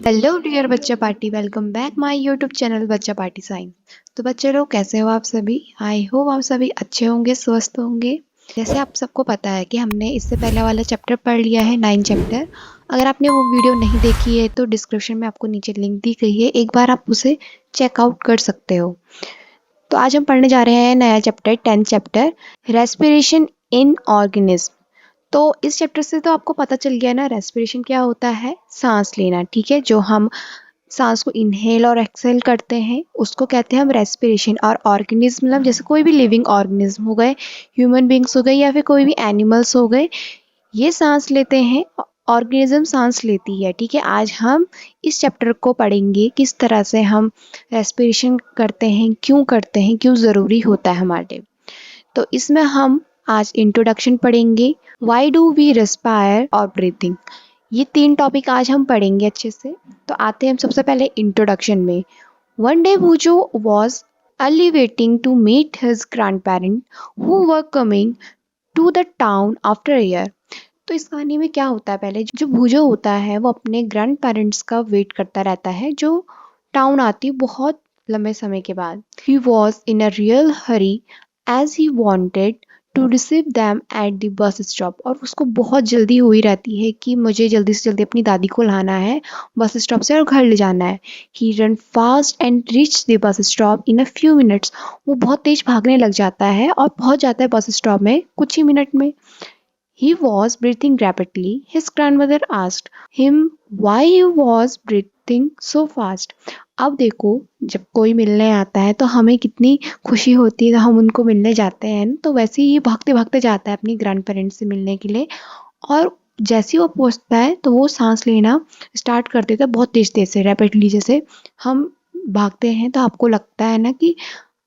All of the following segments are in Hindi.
हेलो डियर बच्चा party, welcome back my YouTube channel बच्चा पार्टी साइंस। तो बच्चे लोग कैसे हो आप सभी? आई होप आप सभी अच्छे होंगे, स्वस्थ होंगे। जैसे आप सबको पता है कि हमने इससे पहले वाला चैप्टर पढ़ लिया है, 9 चैप्टर। अगर आपने वो वीडियो नहीं देखी है तो डिस्क्रिप्शन में आपको नीचे लिंक दी गई है, एक बार आप उसे चेकआउट कर सकते हो। तो आज हम पढ़ने जा रहे हैं नया chapter, 10th chapter, respiration in organism. तो इस चैप्टर से तो आपको पता चल गया ना, रेस्पिरेशन क्या होता है? सांस लेना, ठीक है। जो हम सांस को इनहेल और एक्सहेल करते हैं उसको कहते हैं हम रेस्पिरेशन। और ऑर्गेनिज्म मतलब जैसे कोई भी लिविंग ऑर्गेनिज्म हो गए, ह्यूमन बींग्स हो गए या फिर कोई भी एनिमल्स हो गए, ये सांस लेते हैं। ऑर्गेनिज्म सांस लेती है, ठीक है। आज हम इस चैप्टर को पढ़ेंगे, किस तरह से हम रेस्पिरेशन करते हैं, क्यों ज़रूरी होता है हमारे लिए। तो इसमें हम आज इंट्रोडक्शन पढ़ेंगे, व्हाई डू वी रेस्पायर और ब्रीथिंग। ये 3 टॉपिक आज हम पढ़ेंगे अच्छे से। तो आते हैं हम सबसे पहले इंट्रोडक्शन में। One day Boojho was early waiting to meet his grand parent who were coming to the town after year. तो इस कहानी में क्या होता है, पहले जो भूजो होता है वो अपने ग्रैंड पेरेंट्स का वेट करता रहता है जो टाउन आती है बहुत लंबे समय के बाद। He was in a real hurry as he wanted to receive them at the bus stop. और उसको बहुत जल्दी हुई रहती है कि मुझे जल्दी से जल्दी अपनी दादी को लाना है बस स्टॉप से और घर ले जाना है। He run fast and reach the bus stop in a few minutes. वो बहुत तेज भागने लग जाता है और पहुंच जाता है बस स्टॉप में कुछ ही मिनट में। He was breathing rapidly. His grandmother asked him why he was breathing so fast. अब देखो, जब कोई मिलने आता है तो हमें कितनी खुशी होती है, तो हम उनको मिलने जाते हैं। तो वैसे ही भागते भागते जाता है अपनी ग्रैंड पेरेंट्स से मिलने के लिए। और जैसे ही वो पहुंचता है तो वो सांस लेना स्टार्ट कर देता है बहुत तेज तेज से, रैपिडली। जैसे हम भागते हैं तो आपको लगता है ना कि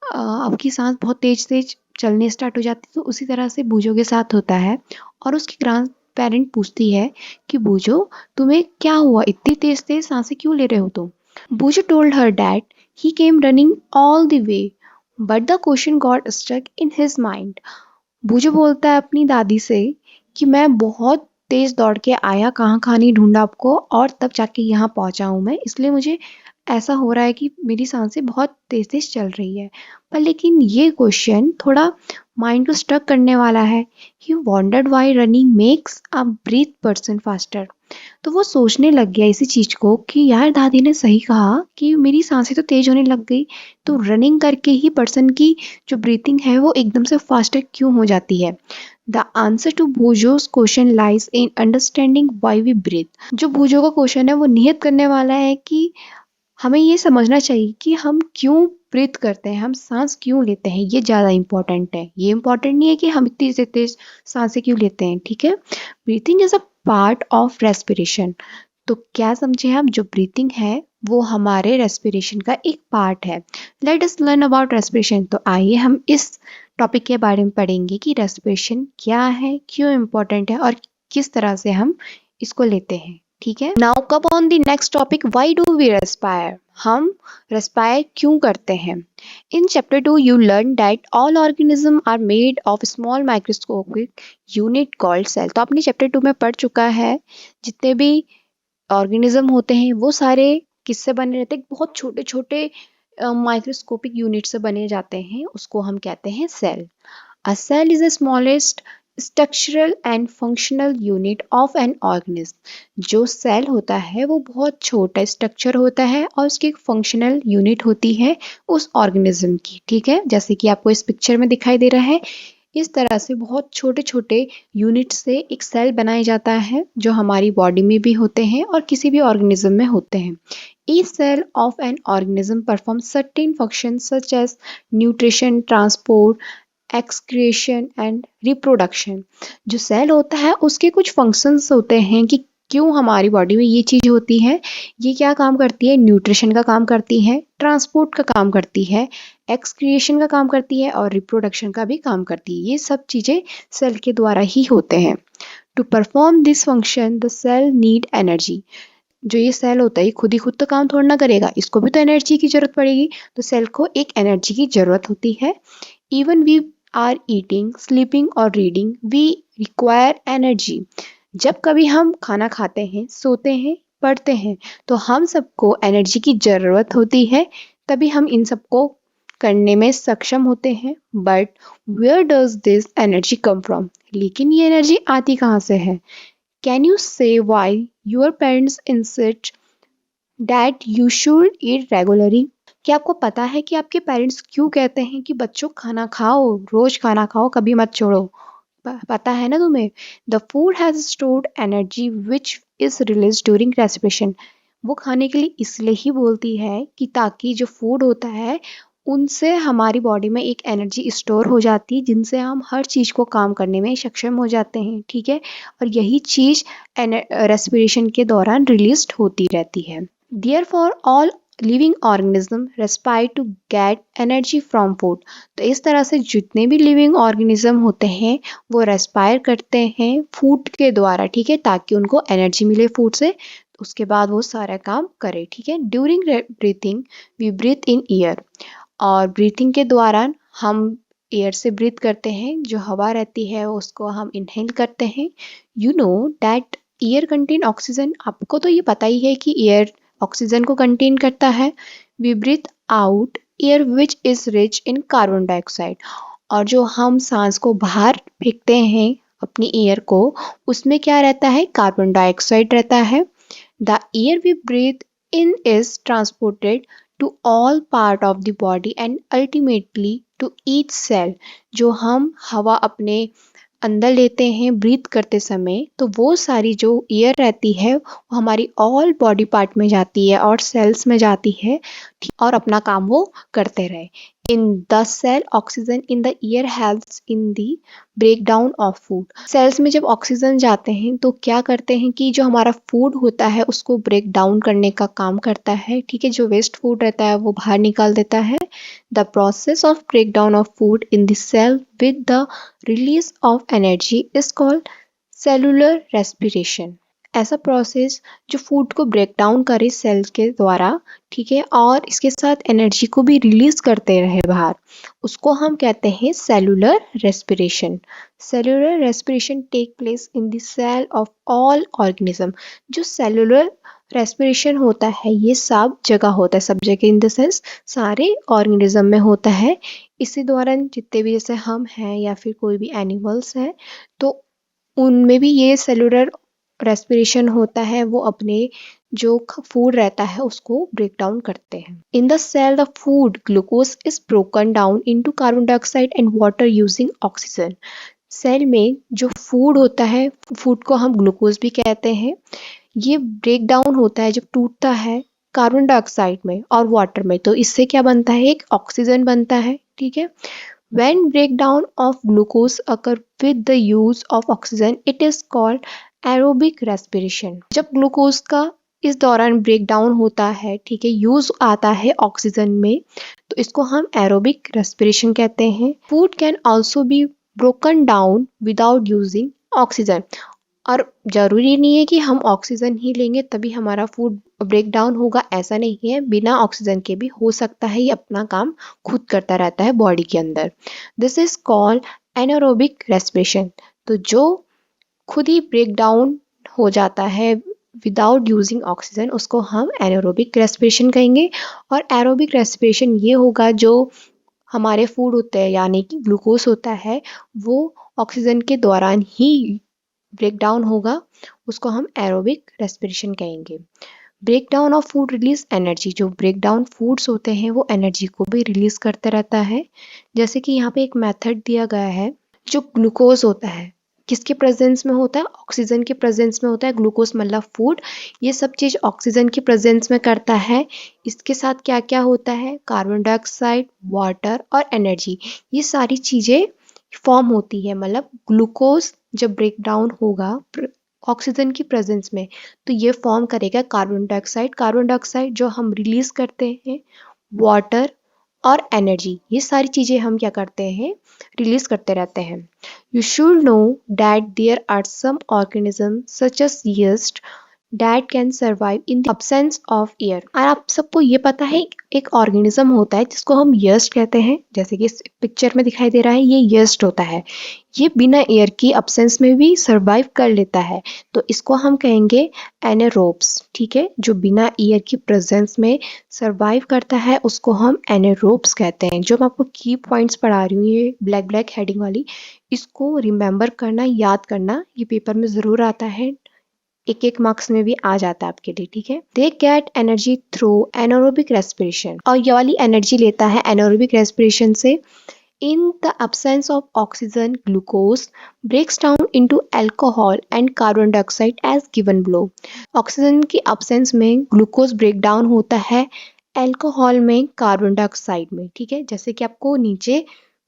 आपकी सांस बहुत तेज तेज चलने स्टार्ट हो जाती है, तो उसी तरह से बूजो के साथ होता है। और उसकी ग्रैंड पेरेंट पूछती है कि बूजो, तुम्हें क्या हुआ, इतनी तेज तेज सांसें क्यों ले रहे हो तुम? Bujo told her that he came running all the way but the question got stuck in his mind. Bujo बोलता है अपनी दादी से कि मैं बहुत तेज दौड़ के आया, कहाँ कहाँ नहीं ढूंढा आपको, और तब जाके यहाँ पहुंचा हूँ मैं, इसलिए मुझे ऐसा हो रहा है कि मेरी सांसें बहुत तेज तेज चल रही है। पर लेकिन ये क्वेश्चन थोड़ा माइंड को स्टक करने वाला है। He wondered why running makes a breath person faster. तो वो सोचने लग गया इसी चीज को कि यार दादी ने सही कहा कि मेरी सांसें तो तेज होने लग गई, तो रनिंग करके ही पर्सन की जो ब्रीथिंग है वो एकदम से फास्टर क्यों हो जाती है। The answer to Bhujo's question lies in understanding why we breathe. जो भूजो का क्वेश्चन है वो नियत करने वाला है कि हमें ये समझना चाहिए कि हम क्यों ब्रीथ करते हैं, हम सांस क्यों लेते हैं। ये ज़्यादा इंपॉर्टेंट है। ये इंपॉर्टेंट नहीं है कि हम इतनी तेज तेज सांसें क्यों लेते हैं, ठीक है। Breathing is a part of respiration. तो क्या समझे हम, जो ब्रीथिंग है वो हमारे रेस्पिरेशन का एक पार्ट है। Let us learn about respiration. तो आइए हम इस टॉपिक के बारे में पढ़ेंगे कि रेस्पिरेशन क्या है, क्यों इम्पोर्टेंट है और किस तरह से हम इसको लेते हैं, ठीक है। Now come on the next topic, why do we respire. हम रेस्पायर क्यों करते हैं? In chapter 2 you learn that all organism are made of small microscopic unit called cell. तो आपने चैप्टर 2 में पढ़ चुका है, जितने भी ऑर्गेनिज्म होते हैं वो सारे किससे बने रहते हैं? बहुत छोटे छोटे माइक्रोस्कोपिक यूनिट से बने जाते हैं, उसको हम कहते हैं cell. A cell is the smallest structural and functional unit of an organism। जो सेल होता है वो बहुत छोटा स्ट्रक्चर होता है और उसकी एक फंक्शनल यूनिट होती है उस ऑर्गेनिज्म की, ठीक है। जैसे कि आपको इस पिक्चर में दिखाई दे रहा है, इस तरह से बहुत छोटे छोटे यूनिट से एक सेल बनाया जाता है जो हमारी बॉडी में भी होते हैं और किसी भी ऑर्गेनिज्म में होते हैं। Each cell of an organism performs certain functions such as nutrition, transport, excretion and reproduction. जो सेल होता है उसके कुछ फंक्शंस होते हैं कि क्यों हमारी बॉडी में ये चीज़ होती है। ये क्या काम करती है? न्यूट्रिशन का काम करती है, ट्रांसपोर्ट का काम करती है, एक्सक्रिएशन का काम करती है और रिप्रोडक्शन का भी काम करती है। ये सब चीज़ें सेल के द्वारा ही होते हैं। To perform this function the cell need energy. जो ये सेल होता है ये खुद ही खुद तो काम थोड़ा ना करेगा, इसको भी तो एनर्जी की जरूरत पड़ेगी। तो सेल को एक एनर्जी की जरूरत होती है। Even we are eating, sleeping और रीडिंग वी रिक्वायर एनर्जी। जब कभी हम खाना खाते हैं, सोते हैं पढ़ते हैं, तो हम सबको एनर्जी की ज़रूरत होती है, तभी हम इन सबको करने में सक्षम होते हैं। But where does this energy come from? लेकिन ये एनर्जी आती कहाँ से है? Can you say why your parents insist that you should eat regularly? क्या आपको पता है कि आपके पेरेंट्स क्यों कहते हैं कि बच्चों खाना खाओ, रोज खाना खाओ, कभी मत छोड़ो? पता है ना तुम्हें? The food has stored energy which is release during respiration. वो खाने के लिए इसलिए ही बोलती है कि ताकि जो फूड होता है उनसे हमारी बॉडी में एक एनर्जी स्टोर हो जाती है, जिनसे हम हर चीज़ को काम करने में सक्षम हो जाते हैं, ठीक है? और यही चीज़ रेस्पिरेशन के दौरान रिलीज होती रहती है। Therefore, all living organism respire to get energy from food। तो इस तरह से जितने भी लिविंग ऑर्गेनिज्म होते हैं वो रेस्पायर करते हैं फूड के द्वारा, ठीक है, ताकि उनको एनर्जी मिले फूड से, उसके बाद वो सारा काम करे, ठीक है। During breathing we breathe in air, और ब्रीथिंग के दौरान हम एयर से ब्रीथ करते हैं, जो हवा रहती है उसको हम इनहेल करते हैं। You know that air contain oxygen. आपको तो ये पता ही है कि एयर ऑक्सीजन को कंटेन करता है। We breathe out air which is rich in carbon dioxide, और जो हम सांस को बाहर फेंकते हैं अपनी एयर को, उसमें क्या रहता है? कार्बन डाइऑक्साइड रहता है। The air we breathe in is transported to all part of the body and ultimately to each cell। जो हम हवा अपने अंदर लेते हैं ब्रीथ करते समय, तो वो सारी जो एयर रहती है वो हमारी ऑल बॉडी पार्ट में जाती है और सेल्स में जाती है, और अपना काम वो करते रहे। In the cell oxygen in the air helps in the break down of food. Cells में जब ऑक्सीजन जाते हैं तो क्या करते हैं कि जो हमारा फूड होता है उसको ब्रेक डाउन करने का काम करता है, ठीक है। जो वेस्ट फूड रहता है वो बाहर निकाल देता है। The process of break down of food in the cell with the release of energy is called cellular respiration. ऐसा प्रोसेस जो फूड को ब्रेक डाउन करे सेल के द्वारा, ठीक है, और इसके साथ एनर्जी को भी रिलीज करते रहे बाहर, उसको हम कहते हैं cellular respiration. Cellular respiration take place in the cell of all organism. जो सेलुलर रेस्पिरेशन होता है ये सब जगह होता है, सब जगह इन द सेंस सारे ऑर्गेनिज्म में होता है। इसी दौरान जितने भी, जैसे हम हैं या फिर कोई भी एनिमल्स हैं, तो उनमें भी ये सेलुलर रेस्पिरेशन होता है, वो अपने जो फूड रहता है उसको ब्रेक डाउन करते हैं। In the cell the food glucose is broken down into carbon dioxide and water using oxygen. Cell में जो फूड होता है, फूड को हम ग्लूकोज भी कहते हैं, ये ब्रेक डाउन होता है जब टूटता है कार्बन डाइऑक्साइड में और वाटर में, तो इससे क्या बनता है? एक ऑक्सीजन बनता है, ठीक है। When breakdown of glucose occur with the use of oxygen, it is called aerobic respiration। जब ग्लूकोज का इस दौरान ब्रेक डाउन होता है, ठीक है, यूज आता है ऑक्सीजन में, तो इसको हम एरोबिक रेस्पिरेशन कहते हैं। Food can also be broken down without using oxygen, और ज़रूरी नहीं है कि हम ऑक्सीजन ही लेंगे तभी हमारा फूड ब्रेक डाउन होगा, ऐसा नहीं है। बिना ऑक्सीजन के भी हो सकता है, ये अपना काम खुद करता रहता है बॉडी के अंदर। This is called anaerobic respiration. तो जो खुद ही ब्रेक डाउन हो जाता है विदाउट यूजिंग ऑक्सीजन, उसको हम एनारोबिक रेस्पिरेशन कहेंगे। और एरोबिक रेस्पिरेशन ये होगा जो हमारे फूड होते हैं, यानी कि ग्लूकोज होता है, वो ऑक्सीजन के दौरान ही ब्रेक डाउन होगा, उसको हम एरोबिक रेस्पिरेशन कहेंगे। Break down of food release energy. जो ब्रेक डाउन फूड्स होते हैं वो एनर्जी को भी रिलीज करते रहता है। जैसे कि यहाँ पे एक मेथड दिया गया है, जो ग्लूकोज होता है किसके प्रेजेंस में होता है? ऑक्सीजन के प्रेजेंस में होता है। ग्लूकोज मतलब फूड, ये सब चीज़ ऑक्सीजन के प्रेजेंस में करता है। इसके साथ क्या क्या होता है? कार्बन डाइऑक्साइड, वाटर और एनर्जी, ये सारी चीज़ें फॉर्म होती है। मतलब ग्लूकोज जब ब्रेक डाउन होगा ऑक्सीजन की प्रेजेंस में, तो ये फॉर्म करेगा कार्बन डाइऑक्साइड। कार्बन डाइऑक्साइड जो हम रिलीज करते हैं, वाटर और एनर्जी, ये सारी चीज़ें हम क्या करते हैं? रिलीज करते रहते हैं। You should know that there are some organism such as yeast that can survive in the absence of air। और आप सबको ये पता है एक ऑर्गेनिज्म होता है जिसको हम यस्ट कहते हैं, जैसे कि इस पिक्चर में दिखाई दे रहा है, ये यस्ट होता है। ये बिना एयर की अब्सेंस में भी सर्वाइव कर लेता है, तो इसको हम कहेंगे एनारोब्स। ठीक है, जो बिना एयर की प्रेजेंस में सर्वाइव करता है उसको हम एनारोब्स कहते हैं। जो मैं आपको की पॉइंट्स पढ़ा रही हूँ, ये ब्लैक ब्लैक हेडिंग वाली, इसको रिमेंबर करना, याद करना, ये पेपर में ज़रूर आता है, एक एक मार्क्स में भी आ जाता है आपके लिए। ठीक है, they get energy through anaerobic respiration, और ये वाली एनर्जी लेता है एनारोबिक रेस्पिरेशन से। In the absence of oxygen, glucose breaks down into alcohol and carbon dioxide as given below। Oxygen की absence में ग्लूकोज ब्रेक डाउन होता है अल्कोहल में, कार्बन डाइऑक्साइड में। ठीक है, जैसे कि आपको नीचे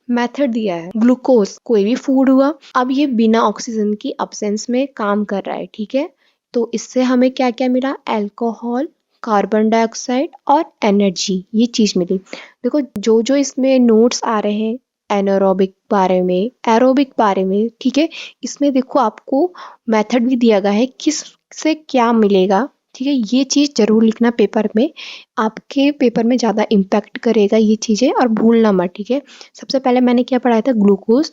मेथड दिया है, ग्लूकोज कोई भी फूड हुआ, अब ये बिना ऑक्सीजन की absence में काम कर रहा है। ठीक है, तो इससे हमें क्या क्या मिला, अल्कोहल, कार्बन डाइऑक्साइड और एनर्जी, ये चीज मिली। देखो जो जो इसमें नोट्स आ रहे हैं एनारोबिक बारे में, एरोबिक बारे में, ठीक है, इसमें देखो आपको मेथड भी दिया गया है किस से क्या मिलेगा। ठीक है, ये चीज जरूर लिखना पेपर में, आपके पेपर में ज्यादा इम्पैक्ट करेगा ये चीजें, और भूलना मत। ठीक है, सबसे पहले मैंने क्या पढ़ाया था, ग्लूकोज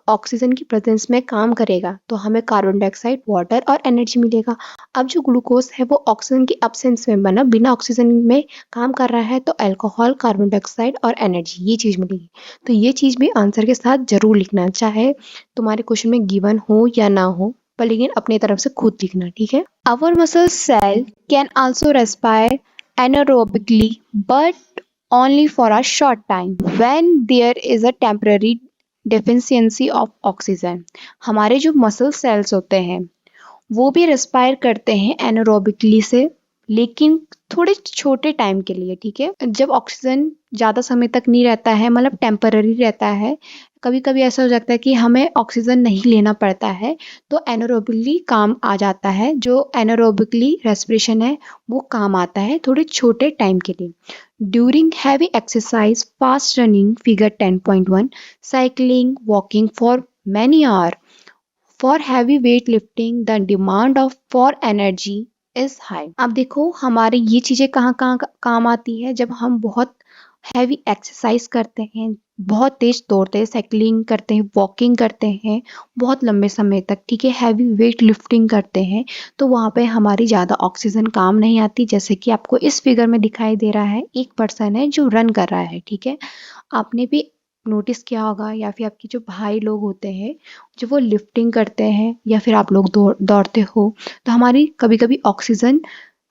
ऑक्सीजन की प्रेजेंस में काम करेगा तो हमें कार्बन डाइऑक्साइड, वाटर और एनर्जी मिलेगा। अब जो ग्लूकोज है वो ऑक्सीजन की अब्सेंस में बना, बिना ऑक्सीजन में काम कर रहा है, तो अल्कोहल, कार्बन डाइऑक्साइड और एनर्जी, ये चीज मिलेगी। तो ये चीज भी आंसर के साथ जरूर लिखना, चाहे तुम्हारे क्वेश्चन में गिवन हो या ना हो, पर लेकिन अपने तरफ से खुद लिखना। ठीक है, our muscle cell can also respire anaerobically but only for a short time when there is a temporary deficiency of oxygen। हमारे जो मसल सेल्स होते हैं वो भी रेस्पायर करते हैं एनारोबिकली से, लेकिन थोड़े छोटे टाइम के लिए। ठीक है, जब ऑक्सीजन ज़्यादा समय तक नहीं रहता है, मतलब टेम्पररी रहता है, कभी कभी ऐसा हो जाता है कि हमें ऑक्सीजन नहीं लेना पड़ता है, तो एनारोबिकली काम आ जाता है। जो एनारोबिकली रेस्पिरेशन है वो काम आता है थोड़े छोटे टाइम के लिए। During heavy exercise, fast running, figure 10.1, cycling, walking for many hour, for heavy weight lifting, the demand of for energy is high. अब देखो हमारे ये चीजें कहाँ कहाँ काम आती है, जब हम बहुत हैवी एक्सरसाइज करते हैं, बहुत तेज दौड़ते हैं, साइकिलिंग करते हैं, वॉकिंग करते हैं बहुत लंबे समय तक, ठीक है, हैवी वेट लिफ्टिंग करते हैं, तो वहाँ पे हमारी ज़्यादा ऑक्सीजन काम नहीं आती। जैसे कि आपको इस फिगर में दिखाई दे रहा है, एक पर्सन है जो रन कर रहा है। ठीक है, आपने भी नोटिस किया होगा, या फिर आपके जो भाई लोग होते हैं जो वो लिफ्टिंग करते हैं, या फिर आप लोग दौड़ते हो, तो हमारी कभी कभी ऑक्सीजन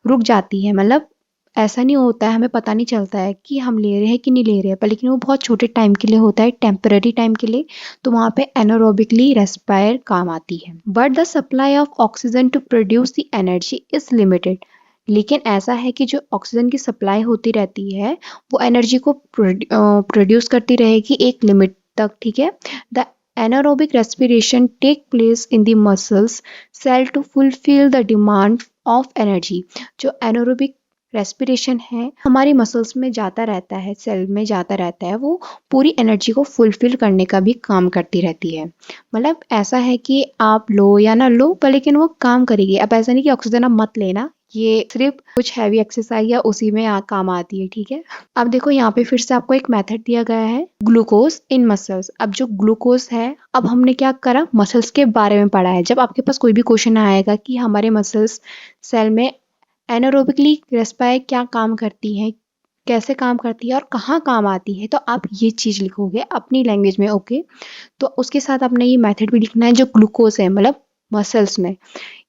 रुक जाती है। मतलब ऐसा नहीं होता है, हमें पता नहीं चलता है कि हम ले रहे हैं कि नहीं ले रहे हैं, पर लेकिन वो बहुत छोटे टाइम के लिए होता है, टेम्पररी टाइम के लिए, तो वहाँ पे एनारोबिकली रेस्पायर काम आती है। But the supply of oxygen to produce the energy is limited. लेकिन ऐसा है कि जो ऑक्सीजन की सप्लाई होती रहती है वो एनर्जी को प्रोड्यूस करती रहेगी एक लिमिट तक। ठीक है, the anaerobic respiration take place in the muscles cell to fulfill the demand of energy। जो anaerobic रेस्पिरेशन है हमारी मसल्स में जाता रहता है, सेल में जाता रहता है, वो पूरी एनर्जी को फुलफिल करने का भी काम करती रहती है। मतलब ऐसा है कि आप लो या ना लो, पर लेकिन वो काम करेगी। अब ऐसा नहीं कि ऑक्सीजन आप मत लेना, ये सिर्फ कुछ हैवी एक्सरसाइज या उसी में काम आती है। ठीक है, अब देखो यहाँ पे फिर से आपको एक मेथड दिया गया है, ग्लूकोज इन मसल्स। अब जो ग्लूकोज है, अब हमने क्या करा, मसल्स के बारे में पढ़ा है। जब आपके पास कोई भी क्वेश्चन आएगा कि हमारे मसल्स सेल में एनारोबिकली रेस्पायर क्या काम करती है, कैसे काम करती है और कहाँ काम आती है, तो आप ये चीज़ लिखोगे अपनी लैंग्वेज में। ओके, तो उसके साथ आपने ये मेथड भी लिखना है, जो ग्लूकोज है मतलब मसल्स में,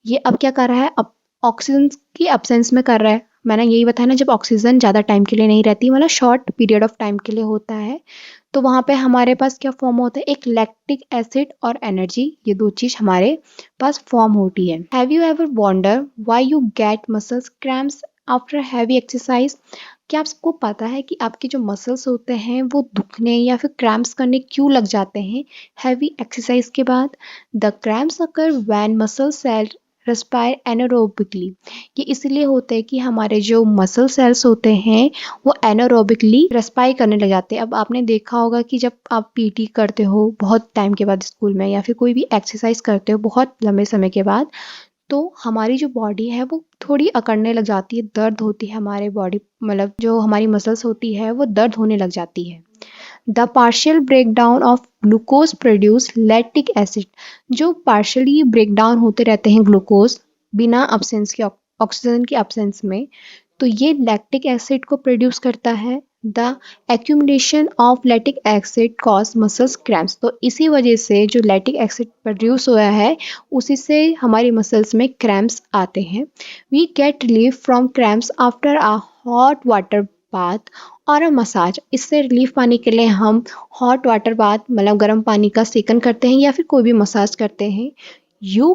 ये अब क्या कर रहा है, अब ऑक्सीजन की एब्सेंस में कर रहा है। मैंने यही बताया ना, जब ऑक्सीजन ज़्यादा टाइम के लिए नहीं रहती, मतलब शॉर्ट पीरियड ऑफ टाइम के लिए होता है, तो वहाँ पे हमारे पास क्या फॉर्म होता है, एक लैक्टिक एसिड और एनर्जी, ये दो चीज़ हमारे पास फॉर्म होती है। Have you ever wonder why you get muscles cramps after heavy exercise. क्या आप सबको पता है कि आपके जो मसल्स होते हैं वो दुखने या फिर क्रैम्प्स करने क्यों लग जाते हैं हैवी एक्सरसाइज के बाद। The cramps occur when muscle cell respire anaerobically. ये इसलिए होता है कि हमारे जो मसल सेल्स होते हैं वो एनारोबिकली रेस्पायर करने लग जाते हैं। अब आपने देखा होगा कि जब आप पीटी करते हो बहुत टाइम के बाद स्कूल में, या फिर कोई भी एक्सरसाइज करते हो बहुत लंबे समय के बाद, तो हमारी जो बॉडी है वो थोड़ी अकड़ने लग जाती है, दर्द होती है हमारे बॉडी, मतलब जो हमारी मसल्स होती है वो दर्द होने लग जाती है। The partial breakdown of glucose produce lactic acid, जो पार्शियली ब्रेकडाउन होते रहते हैं ग्लूकोज बिना अब्सेंस के, ऑक्सीजन की अब्सेंस में, तो ये लैक्टिक एसिड को प्रोड्यूस करता है। The accumulation of lactic acid cause muscles cramps, तो इसी वजह से जो लैक्टिक एसिड प्रोड्यूस हुआ है उसी से हमारी मसल्स में क्रैम्प्स आते हैं। We get relief from cramps after a hot water bath और अ मसाज, इससे रिलीफ पाने के लिए हम हॉट वाटर बाथ मतलब गर्म पानी का सेकन करते हैं या फिर कोई भी मसाज करते हैं। You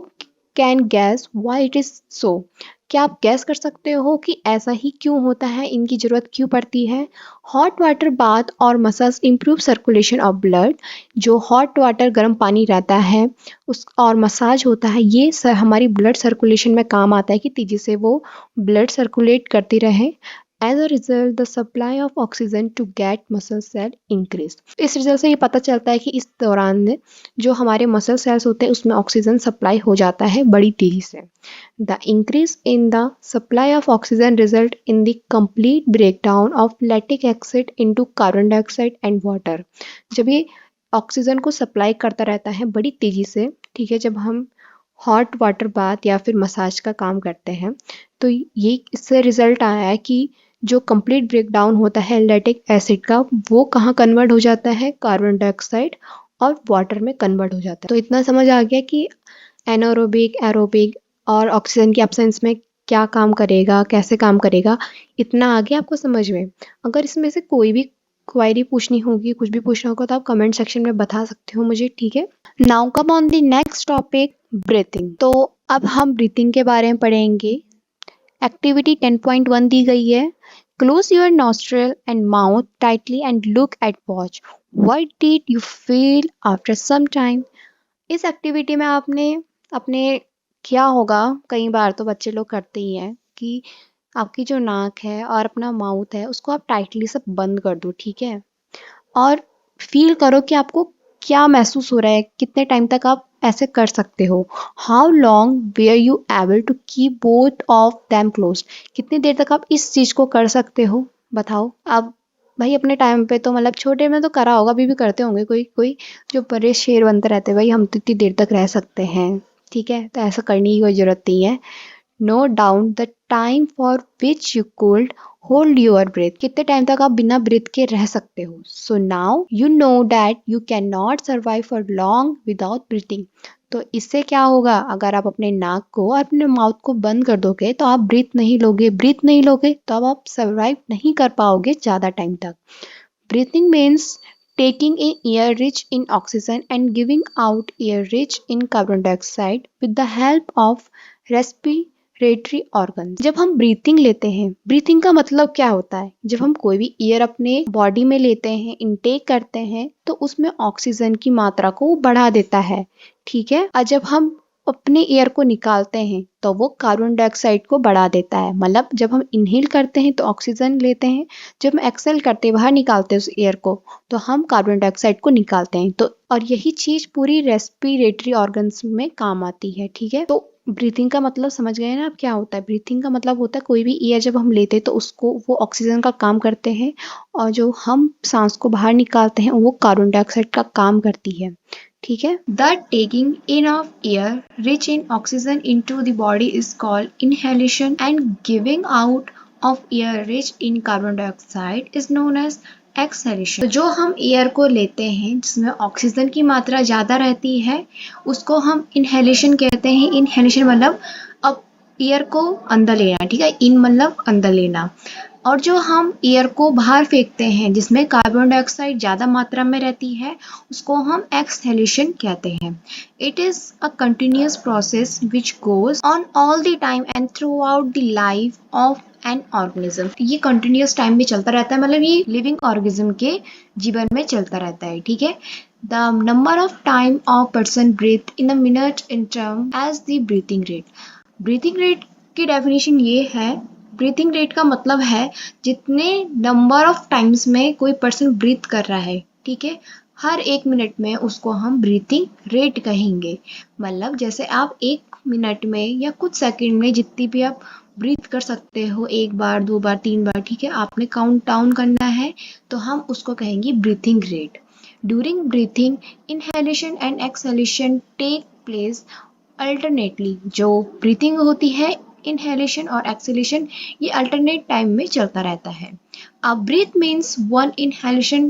can gas why it is so, क्या आप गैस कर सकते हो कि ऐसा ही क्यों होता है, इनकी ज़रूरत क्यों पड़ती है? हॉट वाटर बाथ और massage improve circulation of blood, जो हॉट वाटर गर्म पानी रहता है उस और मसाज होता है, ये हमारी ब्लड सर्कुलेशन में काम आता है कि तेज़ी से वो ब्लड सर्कुलेट करती रहे। As a result the supply of oxygen to get muscle cell increase, इस रिजल्ट से ये पता चलता है कि इस दौरान जो हमारे मसल सेल्स होते हैं उसमें ऑक्सीजन सप्लाई हो जाता है बड़ी तेज़ी से। The increase in the supply of oxygen result in the complete breakdown of lactic acid into carbon dioxide and water, जब ये ऑक्सीजन को सप्लाई करता रहता है बड़ी तेज़ी से, ठीक है, जब हम हॉट वाटर बाथ या फिर मसाज का काम करते हैं तो ये इससे रिजल्ट आया है कि जो कंप्लीट ब्रेकडाउन होता है लैक्टिक एसिड का वो कहाँ कन्वर्ट हो जाता है, कार्बन डाइऑक्साइड और वाटर में कन्वर्ट हो जाता है। तो इतना समझ आ गया कि एनारोबिक, एरोबिक और ऑक्सीजन की एब्सेंस में क्या काम करेगा, कैसे काम करेगा, इतना आ गया आपको समझ में। अगर इसमें से कोई भी क्वेरी पूछनी होगी, कुछ भी पूछना होगा तो आप कमेंट सेक्शन में बता सकते हो मुझे, ठीक है। Now come on the next topic, breathing. तो अब हम ब्रीथिंग के बारे में पढ़ेंगे। एक्टिविटी 10.1 दी गई है। Close your nostril and mouth tightly and look at watch, what did you feel after some time. इस एक्टिविटी में आपने अपने किया होगा, कई बार तो बच्चे लोग करते ही हैं कि आपकी जो नाक है और अपना माउथ है उसको आप टाइटली सब बंद कर दो, ठीक है, और फील करो कि आपको क्या महसूस हो रहा है, कितने टाइम तक आप ऐसे कर सकते हो। How long were you able to keep both of them close, कितनी देर तक आप इस चीज़ को कर सकते हो, बताओ। अब भाई अपने टाइम पे तो मतलब छोटे में तो करा होगा, अभी भी करते होंगे कोई कोई, जो बड़े शेर बनते रहते हैं भाई हम तो इतनी देर तक रह सकते हैं, ठीक है, तो ऐसा करने की कोई ज़रूरत नहीं है। Note down the time for which you could hold your breath, कितने टाइम तक आप बिना ब्रेथ के रह सकते हो। So now you know that you can not survive for long without breathing. तो इससे क्या होगा, अगर आप अपने नाक को और अपने माउथ को बंद कर दोगे तो आप ब्रीथ नहीं लोगे तो अब आप सर्वाइव नहीं कर पाओगे ज़्यादा टाइम तक। Breathing means taking in air rich in oxygen and giving out air rich in carbon dioxide with the help of respiratory organs। जब हम ब्रीथिंग लेते हैं, ब्रीथिंग का मतलब क्या होता है, जब हम कोई भी एयर अपने बॉडी में लेते हैं, इनटेक करते हैं तो उसमें ऑक्सीजन की मात्रा को बढ़ा देता है, ठीक है, और जब हम अपने एयर को निकालते हैं तो वो कार्बन डाइऑक्साइड को बढ़ा देता है। मतलब जब हम इनहेल करते हैं तो ऑक्सीजन लेते हैं, जब हम एक्सेल करते हैं बाहर निकालते हैं उस एयर को तो हम कार्बन डाइऑक्साइड को निकालते हैं। तो और यही चीज़ पूरी रेस्पिरेटरी ऑर्गन्स में काम आती है, ठीक है। तो ब्रीथिंग का मतलब समझ गए ना आप क्या होता है। ब्रीथिंग का मतलब होता है कोई भी एयर जब हम लेते हैं तो उसको वो ऑक्सीजन का काम करते हैं और जो हम सांस को बाहर निकालते हैं वो कार्बन डाइऑक्साइड का काम करती है, ठीक है। The taking in of air rich in oxygen into the body is called inhalation and giving out of air rich in carbon dioxide is known as exhalation. तो जो हम एयर को लेते हैं जिसमें ऑक्सीजन की मात्रा ज़्यादा रहती है उसको हम इनहेलेशन कहते हैं। इनहेलेशन मतलब अब एयर को अंदर लेना, ठीक है, इन मतलब अंदर लेना, और जो हम एयर को बाहर फेंकते हैं जिसमें कार्बन डाइऑक्साइड ज़्यादा मात्रा में रहती है उसको हम एक्सहेलेशन कहते हैं। It is a continuous process which goes on all the time and through out the life of an organism. ये कंटिन्यूस टाइम में चलता रहता है, मतलब ये लिविंग ऑर्गेनिज्म के जीवन में चलता रहता है, ठीक है। The number of time of person breathe in a minute in term as the breathing rate. Breathing rate की डेफिनेशन ये है, ब्रीथिंग रेट का मतलब है जितने नंबर ऑफ टाइम्स में कोई पर्सन ब्रीथ कर रहा है, ठीक है, हर 1 मिनट में उसको हम ब्रीथिंग रेट कहेंगे। मतलब जैसे आप 1 मिनट में या कुछ सेकंड में जितनी भी आप ब्रीथ कर सकते हो, 1 बार, 2 बार, 3 बार, ठीक है, आपने काउंट डाउन करना है, तो हम उसको कहेंगे breathing rate. During breathing, inhalation and exhalation take place alternately. जो ब्रीथिंग होती है, इनहेलेशन और एक्सहेलेशन, ये अल्टरनेट टाइम में चलता रहता है। अब breath means 1 inhalation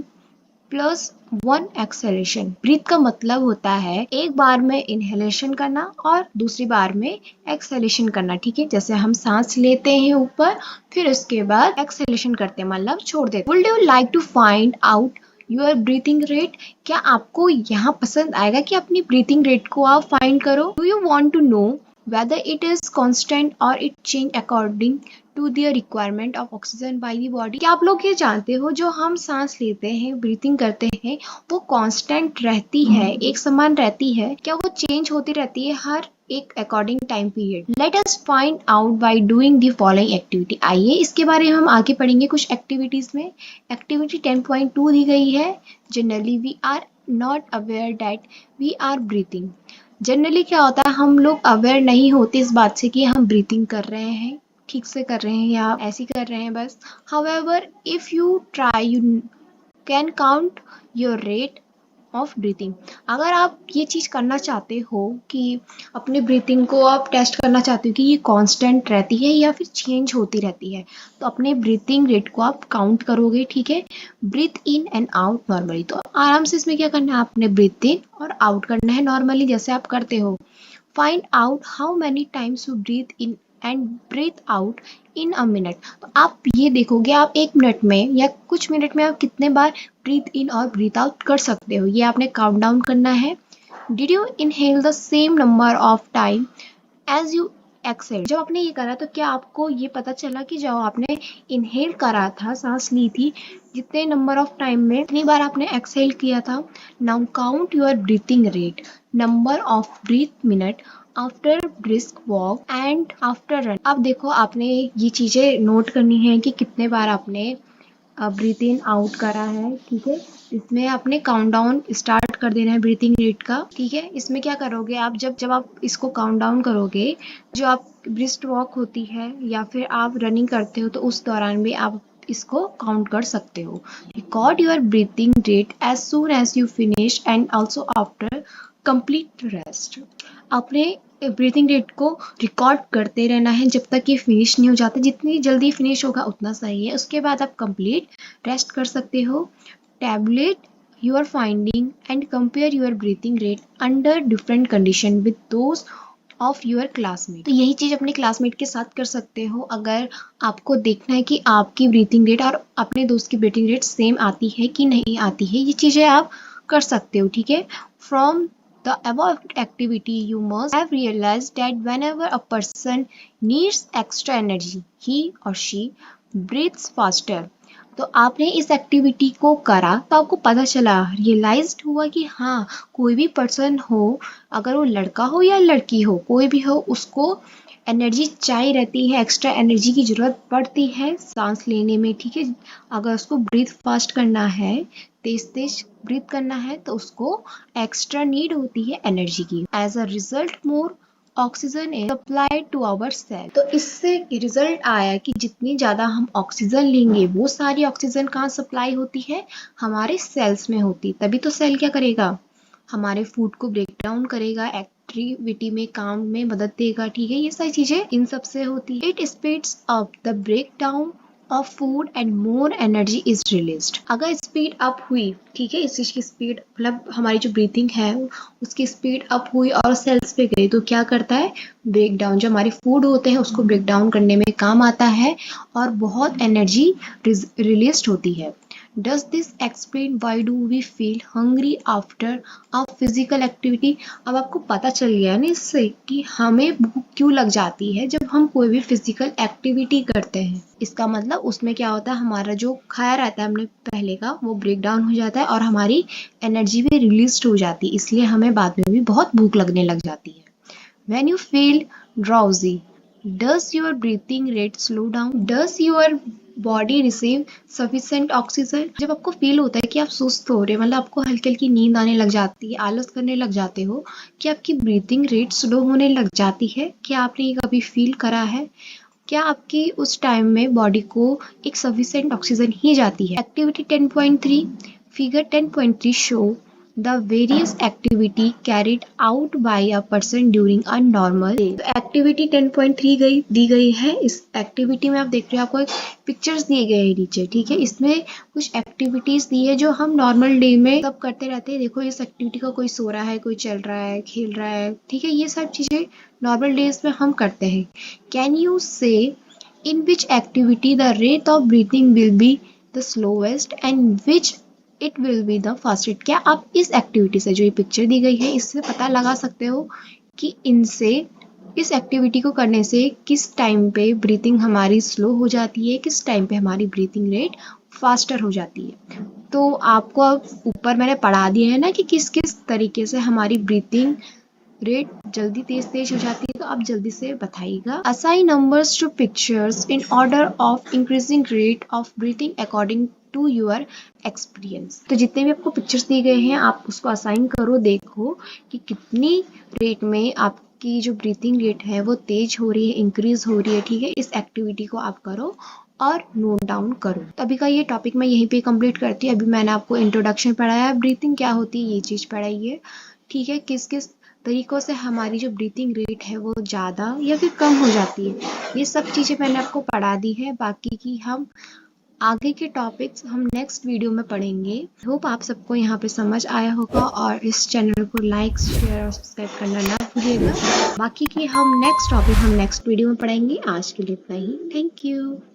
plus 1 exhalation. Breath का मतलब होता है एक बार में इनहेलेशन करना और दूसरी बार में एक्सहेलेशन करना, ठीक है। जैसे हम सांस लेते हैं ऊपर, फिर उसके बाद एक्सहेलेशन करते हैं, मतलब छोड़ देते हैं। Would you like to find out your breathing rate? क्या आपको यहाँ पसंद आएगा कि अपनी ब्रीथिंग रेट को आप फाइंड करो? Do you want to know whether it is constant or it change according to the requirement of oxygen by the body? क्या आप लोग ये जानते हो जो हम सांस लेते हैं, ब्रीथिंग करते हैं, वो कांस्टेंट रहती है, एक समान रहती है? क्या वो चेंज होती रहती है हर एक according time period? Let us find out by doing the following activity. आइए इसके बारे में हम आगे पढ़ेंगे कुछ एक्टिविटीज में। एक्टिविटी 10.2 दी गई है, generally we are not aware that we are breathing. Generally क्या होता है, हम लोग अवेयर नहीं होते इस बात से कि हम ब्रीथिंग कर रहे हैं, ठीक से कर रहे हैं या ऐसे कर रहे हैं बस। However if you try, you can count your rate of breathing. अगर आप ये चीज़ करना चाहते हो कि अपने ब्रीथिंग को आप टेस्ट करना चाहते हो कि ये कांस्टेंट रहती है या फिर चेंज होती रहती है, तो अपने ब्रीथिंग रेट को आप काउंट करोगे, ठीक है। Breathe in and out normally, तो आराम से इसमें क्या करना है, आपने ब्रीथ इन और आउट करना है नॉर्मली जैसे आप करते हो। Find out how many times you breathe in and breathe out in a minute. तो आप ये देखोगे आप 1 मिनट में या कुछ मिनट में आप कितने बार ब्रीथ इन और ब्रीथ आउट कर सकते हो, ये आपने काउंट डाउन करना है। Did you inhale the same number of time as you exhale? जब आपने ये करा तो क्या आपको ये पता चला कि जब आपने इनहेल करा था, सांस ली थी, जितने नंबर ऑफ टाइम में इतनी बार आपने एक्सेल किया था? Now count your breathing rate, number of breath minute after brisk walk and after run. अब देखो आपने ये चीजें नोट करनी है कि कितने बार आपने ब्रीथ इन आउट करा है, ठीक है। इसमें आपने काउंट डाउन स्टार्ट कर देना है ब्रीथिंग रेट का, ठीक है। इसमें क्या करोगे आप, जब जब आप इसको काउंट डाउन करोगे, जो आप ब्रिस्क वॉक होती है या फिर आप रनिंग करते हो, तो उस दौरान भी आप इसको काउंट कर सकते हो। Record your breathing rate as soon as you finish and also after complete rest. अपने ब्रीथिंग रेट को रिकॉर्ड करते रहना है जब तक ये फिनिश नहीं हो जाता। जितनी जल्दी फिनिश होगा उतना सही है, उसके बाद आप कंप्लीट रेस्ट कर सकते हो। Tablet your finding and compare your breathing rate under different condition with those of your classmate. तो यही चीज अपने क्लासमेट के साथ कर सकते हो अगर आपको देखना है कि आपकी ब्रीथिंग रेट और अपने दोस्त की ब्रीथिंग रेट सेम आती है कि नहीं आती है। ये चीजें आप कर सकते हो, ठीक है। From the above activity, you must have realized that whenever a person needs extra energy, he or she breathes faster. तो आपने इस एक्टिविटी को करा तो आपको पता चला, रियलाइज्ड हुआ कि हाँ, कोई भी पर्सन हो, अगर वो लड़का हो या लड़की हो, कोई भी हो, उसको एनर्जी चाहिए रहती है, एक्स्ट्रा एनर्जी की ज़रूरत पड़ती है सांस लेने में, ठीक है। अगर उसको ब्रीथ फास्ट करना है, तेज तेज ब्रीथ करना है, तो उसको एक्स्ट्रा नीड होती है एनर्जी की। As a result more oxygen is supplied to our cell. तो इससे रिजल्ट आया कि जितनी ज़्यादा हम ऑक्सीजन लेंगे, वो सारी ऑक्सीजन कहाँ सप्लाई होती है, हमारे सेल्स में होती। तभी तो सेल क्या करेगा, हमारे फूड को ब्रेक डाउन करेगा, एक्टिविटी में, काम में मदद देगा, ठीक है। ये सारी चीजें इन सब से होती है। It speeds up the break down of food and more energy is released. अगर स्पीड अप हुई, ठीक है, इस चीज की स्पीड मतलब हमारी जो ब्रीथिंग है उसकी स्पीड अप हुई और सेल्स पे गई, तो क्या करता है, ब्रेक डाउन, जो हमारे फूड होते हैं उसको ब्रेक डाउन करने में काम आता है और बहुत एनर्जी रिलीज होती है। Does this explain why do we feel hungry after a physical activity? अब आपको पता चल गया ना इससे कि हमें भूख क्यों लग जाती है जब हम कोई भी फिजिकल एक्टिविटी करते हैं। इसका मतलब उसमें क्या होता है, हमारा जो खाया रहता है हमने पहले का, वो ब्रेक डाउन हो जाता है और हमारी एनर्जी भी रिलीज हो जाती है, इसलिए हमें बाद में भी बहुत भूख लगने लग जाती है। When you feel drowsy, does your breathing rate slow down? Does your body receive sufficient oxygen. जब आपको फील होता है कि आप सुस्त हो रहे हैं, मतलब आपको हल्की हल्की नींद आने लग जाती है, आलस करने लग जाते हो, कि आपकी ब्रीथिंग रेट स्लो होने लग जाती है, क्या आपने ये कभी फील करा है? क्या आपकी उस टाइम में बॉडी को एक सफिशिएंट ऑक्सीजन ही जाती है? Activity 10.3 figure 10.3 show the various activity carried out by a person during a normal day. तो एक्टिविटी 10.3 दी गई है। इस एक्टिविटी में आप देख रहे हो, आपको एक पिक्चर्स दिए गए हैं नीचे, ठीक है। इसमें कुछ एक्टिविटीज दी है जो हम नॉर्मल डे में सब करते रहते हैं। देखो इस एक्टिविटी का कोई सो रहा है, कोई चल रहा है, खेल रहा है, ठीक है। ये सब चीजें नॉर्मल डेज में हम करते हैं। कैन यू से in which activity the rate of breathing will be the slowest and which it will be the fastest? क्या आप इस एक्टिविटी से, जो ये पिक्चर दी गई है, इससे पता लगा सकते हो कि इनसे, इस एक्टिविटी को करने से किस टाइम पे ब्रीथिंग हमारी स्लो हो जाती है, किस टाइम पे हमारी ब्रीथिंग रेट फास्टर हो जाती है? तो आपको अब ऊपर मैंने पढ़ा दिया है ना कि किस किस तरीके से हमारी ब्रीथिंग रेट जल्दी तेज हो जाती है, तो आप जल्दी से बताइएगा। Assign numbers to pictures in order of increasing rate of breathing according to your experience. तो जितने भी आपको पिक्चर्स दिए गए हैं, आप उसको असाइन करो, देखो कि कितनी रेट में आपकी जो ब्रीथिंग रेट है वो तेज हो रही है, इंक्रीज हो रही है, ठीक है। इस एक्टिविटी को आप करो और नोट डाउन करो। तो अभी का ये टॉपिक मैं यहीं पे कंप्लीट करती हूँ। अभी मैंने आपको इंट्रोडक्शन पढ़ाया, ब्रीथिंग क्या होती है ये चीज़ पढ़ाई है, ठीक है। किस किस तरीकों से हमारी जो ब्रीथिंग रेट है वो ज़्यादा या फिर कम हो जाती है, ये सब चीज़ें मैंने आपको पढ़ा दी है। बाकी की हम आगे के टॉपिक्स हम नेक्स्ट वीडियो में पढ़ेंगे। होप आप सबको यहाँ पे समझ आया होगा, और इस चैनल को लाइक शेयर और सब्सक्राइब करना ना भूलिएगा। बाकी की हम नेक्स्ट टॉपिक हम नेक्स्ट वीडियो में पढ़ेंगे। आज के लिए इतना ही। Thank you.